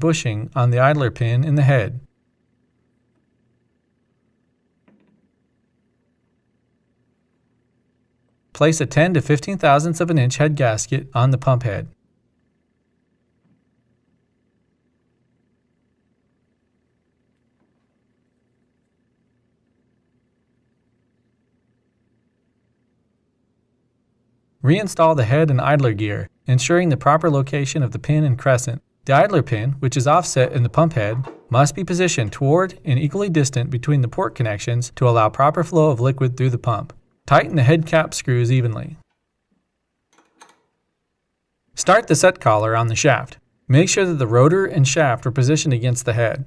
bushing on the idler pin in the head. Place a 10 to 15 thousandths of an inch head gasket on the pump head. Reinstall the head and idler gear, ensuring the proper location of the pin and crescent. The idler pin, which is offset in the pump head, must be positioned toward and equally distant between the port connections to allow proper flow of liquid through the pump. Tighten the head cap screws evenly. Start the set collar on the shaft. Make sure that the rotor and shaft are positioned against the head.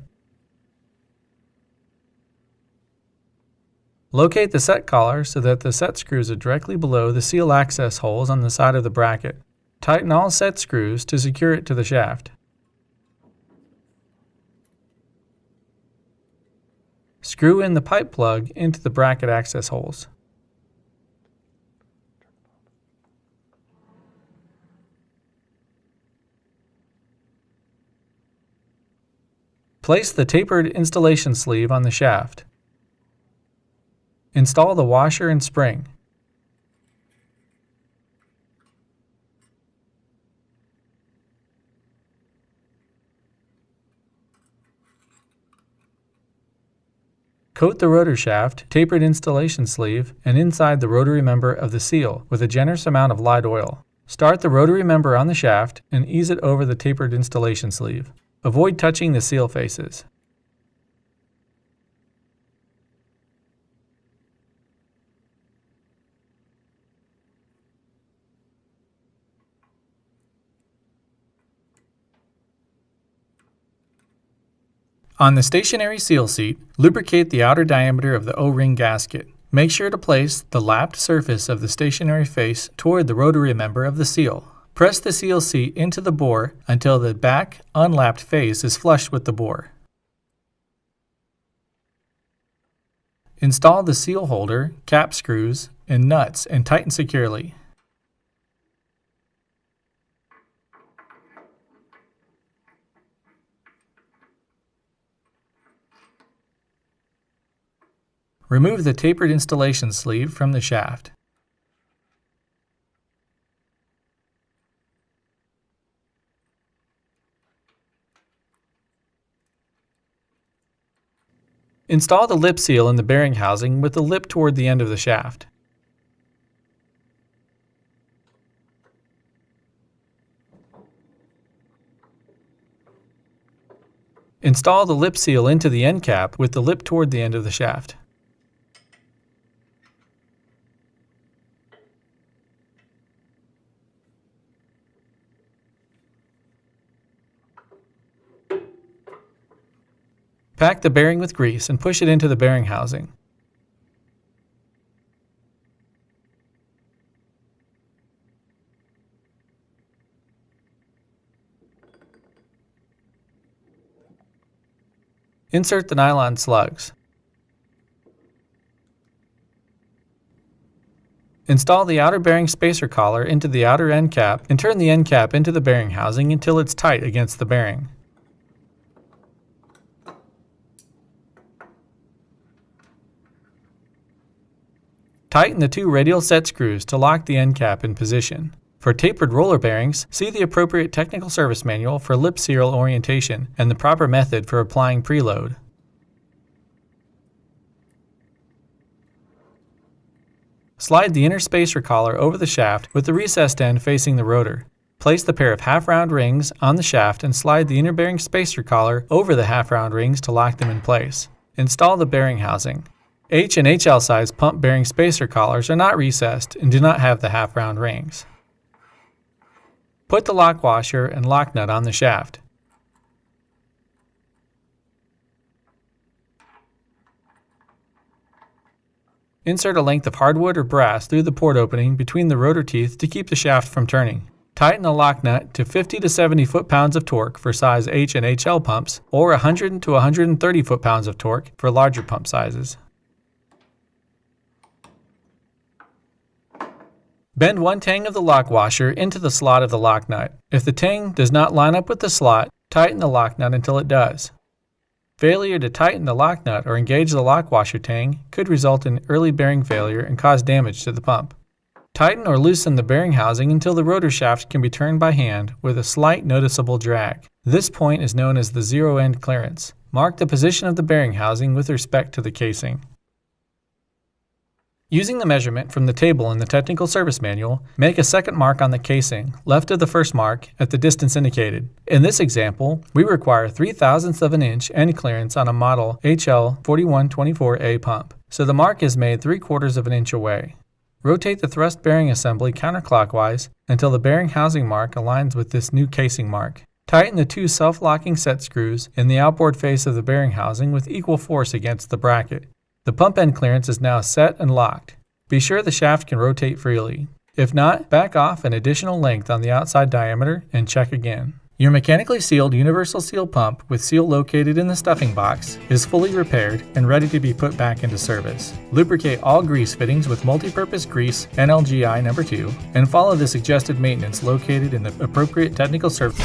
Locate the set collar so that the set screws are directly below the seal access holes on the side of the bracket. Tighten all set screws to secure it to the shaft. Screw in the pipe plug into the bracket access holes. Place the tapered installation sleeve on the shaft. Install the washer and spring. Coat the rotor shaft, tapered installation sleeve, and inside the rotary member of the seal with a generous amount of light oil. Start the rotary member on the shaft and ease it over the tapered installation sleeve. Avoid touching the seal faces. On the stationary seal seat, lubricate the outer diameter of the O-ring gasket. Make sure to place the lapped surface of the stationary face toward the rotary member of the seal. Press the seal seat into the bore until the back unlapped face is flush with the bore. Install the seal holder, cap screws, and nuts and tighten securely. Remove the tapered installation sleeve from the shaft. Install the lip seal in the bearing housing with the lip toward the end of the shaft. Install the lip seal into the end cap with the lip toward the end of the shaft. Pack the bearing with grease and push it into the bearing housing. Insert the nylon slugs. Install the outer bearing spacer collar into the outer end cap and turn the end cap into the bearing housing until it's tight against the bearing. Tighten the two radial set screws to lock the end cap in position. For tapered roller bearings, see the appropriate technical service manual for lip seal orientation and the proper method for applying preload. Slide the inner spacer collar over the shaft with the recessed end facing the rotor. Place the pair of half-round rings on the shaft and slide the inner bearing spacer collar over the half-round rings to lock them in place. Install the bearing housing. H and HL size pump bearing spacer collars are not recessed and do not have the half-round rings. Put the lock washer and lock nut on the shaft. Insert a length of hardwood or brass through the port opening between the rotor teeth to keep the shaft from turning. Tighten the lock nut to 50 to 70 foot-pounds of torque for size H and HL pumps or 100 to 130 foot-pounds of torque for larger pump sizes. Bend one tang of the lock washer into the slot of the lock nut. If the tang does not line up with the slot, Tighten the lock nut until it does. Failure to tighten the lock nut or engage the lock washer tang could result in early bearing failure and cause damage to the pump. Tighten or loosen the bearing housing until the rotor shaft can be turned by hand with a slight noticeable drag. This point is known as the zero end clearance. Mark the position of the bearing housing with respect to the casing. Using the measurement from the table in the technical service manual, make a second mark on the casing, left of the first mark, at the distance indicated. In this example, we require 3/1000ths of an inch end clearance on a model HL4124A pump, so the mark is made 3/4 of an inch away. Rotate the thrust bearing assembly counterclockwise until the bearing housing mark aligns with this new casing mark. Tighten the 2 self-locking set screws in the outboard face of the bearing housing with equal force against the bracket. The pump end clearance is now set and locked. Be sure the shaft can rotate freely. If not, back off an additional length on the outside diameter and check again. Your mechanically sealed universal seal pump with seal located in the stuffing box is fully repaired and ready to be put back into service. Lubricate all grease fittings with multi-purpose grease NLGI number 2 and follow the suggested maintenance located in the appropriate technical service.